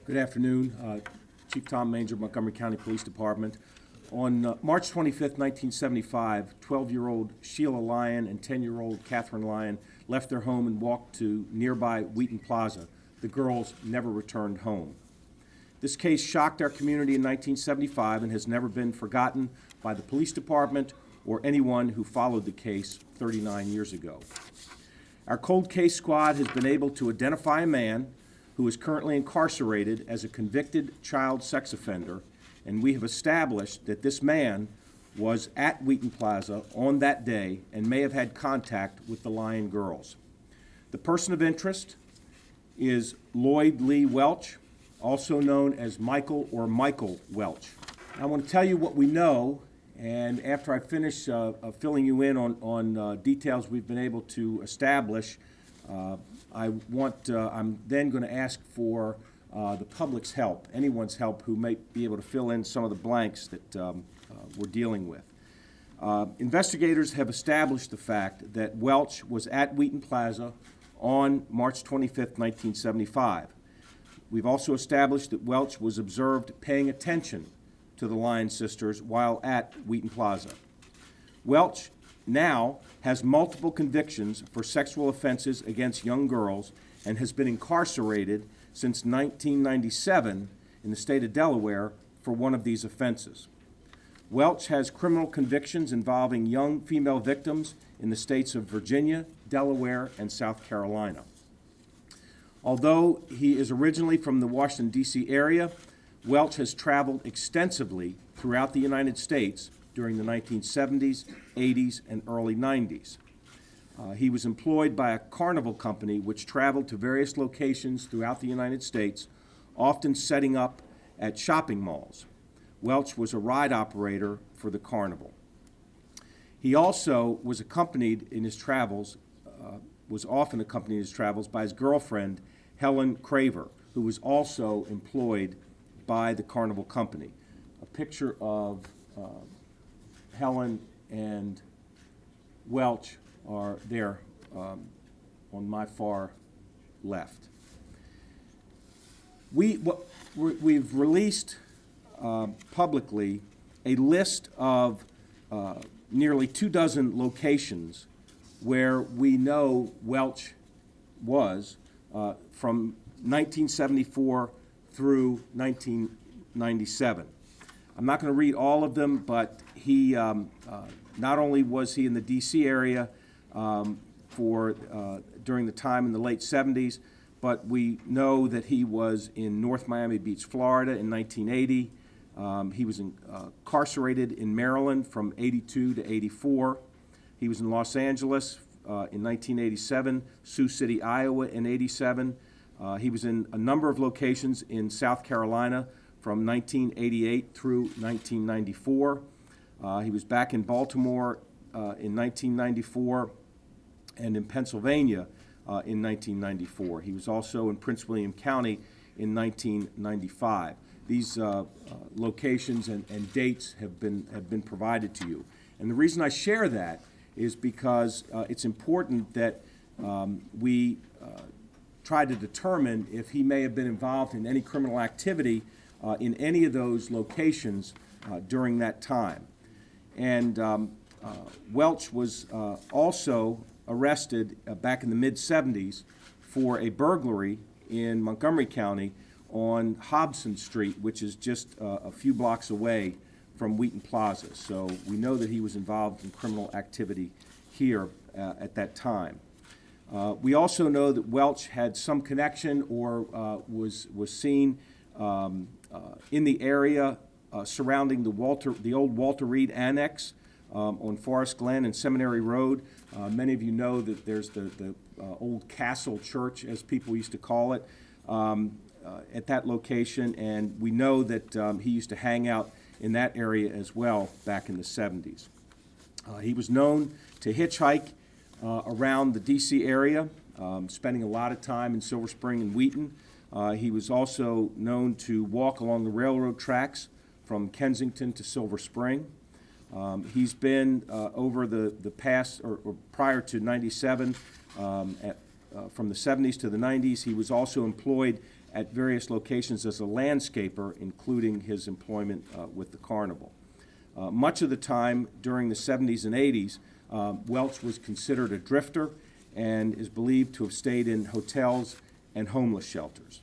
Good afternoon. Chief Tom Manger, Montgomery County Police Department. On March 25th, 1975, 12-year-old Sheila Lyon and 10-year-old Catherine Lyon left their home and walked to nearby Wheaton Plaza. The girls never returned home. This case shocked our community in 1975 and has never been forgotten by the police department or anyone who followed the case 39 years ago. Our cold case squad has been able to identify a man who is currently incarcerated as a convicted child sex offender, and we have established that this man was at Wheaton Plaza on that day and may have had contact with the Lyon girls. The person of interest is Lloyd Lee Welch, also known as Michael or Michael Welch. I want to tell you what we know, and after I finish filling you in on details we've been able to establish, I'm then going to ask for the public's help, anyone's help who may be able to fill in some of the blanks that we're dealing with. Investigators have established the fact that Welch was at Wheaton Plaza on March 25th, 1975. We've also established that Welch was observed paying attention to the Lyon sisters while at Wheaton Plaza. Welch now has multiple convictions for sexual offenses against young girls and has been incarcerated since 1997 in the state of Delaware for one of these offenses. Welch has criminal convictions involving young female victims in the states of Virginia, Delaware, and South Carolina. Although he is originally from the Washington, D.C. area, Welch has traveled extensively throughout the United States during the 1970s, 80s, and early 90s. He was employed by a carnival company which traveled to various locations throughout the United States, often setting up at shopping malls. Welch was a ride operator for the carnival. He also was accompanied in his travels, by his girlfriend, Helen Craver, who was also employed by the carnival company. A picture of Helen and Welch are there on my far left. We've released publicly a list of nearly 24 locations where we know Welch was from 1974 through 1997. I'm not going to read all of them, but he not only was he in the D.C. area during the time in the late 70s, but we know that he was in North Miami Beach, Florida in 1980. He was incarcerated in Maryland from 82 to 84. He was in Los Angeles in 1987, Sioux City, Iowa in 87. He was in a number of locations in South Carolina from 1988 through 1994. He was back in Baltimore in 1994 and in Pennsylvania in 1994. He was also in Prince William County in 1995. These locations and dates have been provided to you. And the reason I share that is because it's important that we try to determine if he may have been involved in any criminal activity in any of those locations during that time. And Welch was also arrested back in the mid-70s for a burglary in Montgomery County on Hobson Street, which is just a few blocks away from Wheaton Plaza. So we know that he was involved in criminal activity here at that time. We also know that Welch had some connection or was seen in the area surrounding the old Walter Reed Annex on Forest Glen and Seminary Road. Many of you know that there's the old Castle Church, as people used to call it, at that location, and we know that he used to hang out in that area as well back in the 70s. He was known to hitchhike around the D.C. area, spending a lot of time in Silver Spring and Wheaton. He was also known to walk along the railroad tracks from Kensington to Silver Spring. He's been over the past, or prior to 97, from the 70s to the 90s, he was also employed at various locations as a landscaper, including his employment with the carnival. Much of the time during the 70s and 80s, Welch was considered a drifter and is believed to have stayed in hotels and homeless shelters.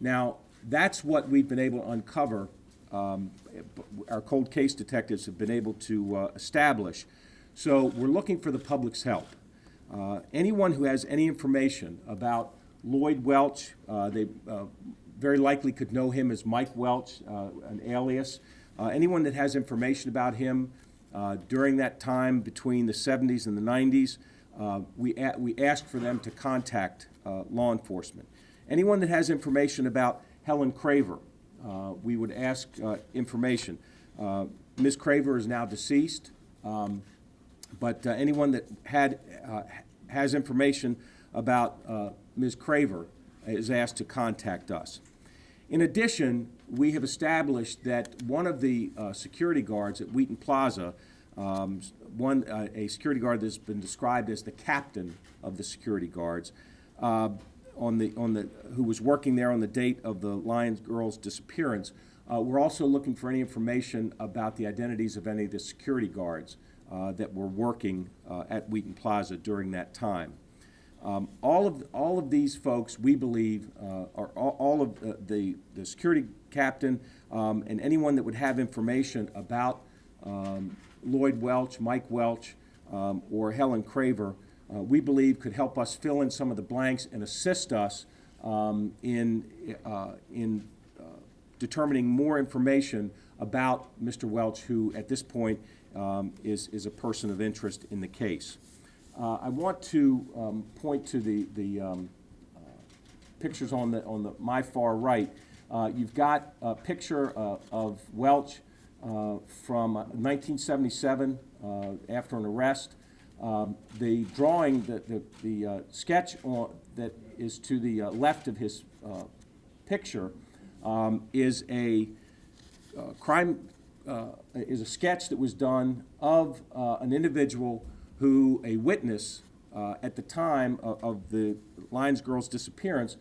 Now, that's what we've been able to uncover. Our cold case detectives have been able to establish. So we're looking for the public's help. Anyone who has any information about Lloyd Welch, they very likely could know him as Mike Welch, an alias. Anyone that has information about him during that time between the 70s and the 90s, we ask for them to contact law enforcement. Anyone that has information about Helen Craver, we would ask information. Ms. Craver is now deceased, but anyone that has information about Ms. Craver is asked to contact us. In addition, we have established that one of the security guards at Wheaton Plaza, a security guard that's been described as the captain of the security guards, who was working there on the date of the Lyon girl's disappearance. We're also looking for any information about the identities of any of the security guards that were working at Wheaton Plaza during that time. All of these folks, we believe, are all of the security captain and anyone that would have information about Lloyd Welch, Mike Welch, or Helen Craver, we believe could help us fill in some of the blanks and assist us in determining more information about Mr. Welch, who at this point is a person of interest in the case. I want to point to the pictures on my far right. You've got a picture of Welch from 1977 after an arrest. The drawing, the sketch that is to the left of his picture is a sketch that was done of an individual who, a witness at the time of the Lyons girl's disappearance,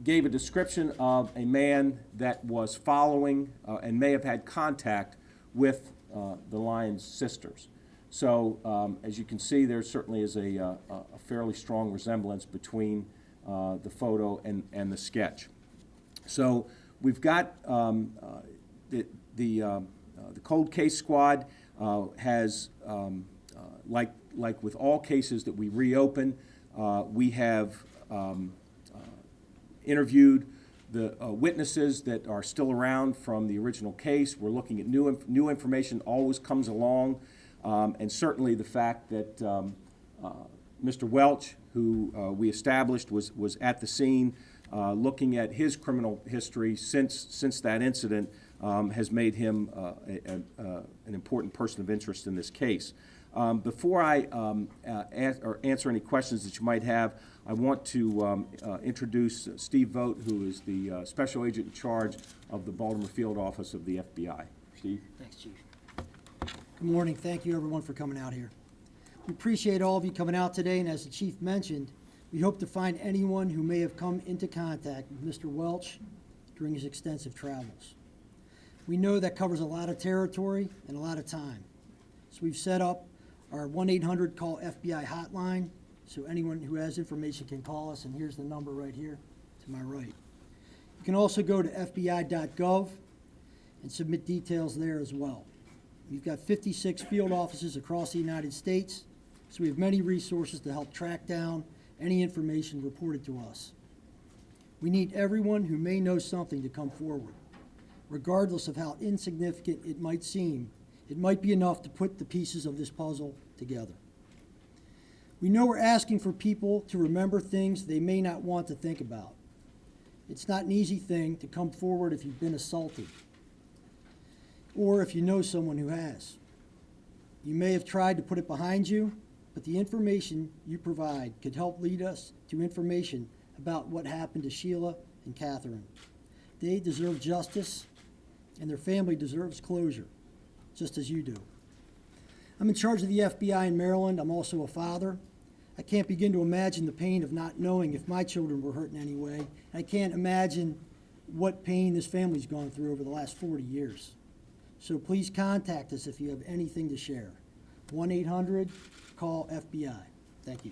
gave a description of a man that was following and may have had contact with the Lyons sisters. So as you can see, there certainly is a fairly strong resemblance between the photo and the sketch. So we've got the cold case squad has, like with all cases that we reopen, we have interviewed the witnesses that are still around from the original case. We're looking at new information always comes along, and certainly the fact that Mr. Welch, who we established was at the scene, looking at his criminal history since that incident, has made him an important person of interest in this case. Before I answer any questions that you might have, I want to introduce Steve Vogt, who is the Special Agent in charge of the Baltimore Field Office of the FBI. Steve? Thanks, Chief. Good morning. Thank you, everyone, for coming out here. We appreciate all of you coming out today, and as the Chief mentioned, we hope to find anyone who may have come into contact with Mr. Welch during his extensive travels. We know that covers a lot of territory and a lot of time. So we've set up our 1-800-CALL-FBI hotline, so anyone who has information can call us, and here's the number right here to my right. You can also go to FBI.gov and submit details there as well. We've got 56 field offices across the United States, so we have many resources to help track down any information reported to us. We need everyone who may know something to come forward. Regardless of how insignificant it might seem, it might be enough to put the pieces of this puzzle together. We know we're asking for people to remember things they may not want to think about. It's not an easy thing to come forward if you've been assaulted, or if you know someone who has. You may have tried to put it behind you, but the information you provide could help lead us to information about what happened to Sheila and Catherine. They deserve justice, and their family deserves closure, just as you do. I'm in charge of the FBI in Maryland. I'm also a father. I can't begin to imagine the pain of not knowing if my children were hurt in any way. I can't imagine what pain this family's gone through over the last 40 years. So please contact us if you have anything to share. 1-800-CALL-FBI. Thank you.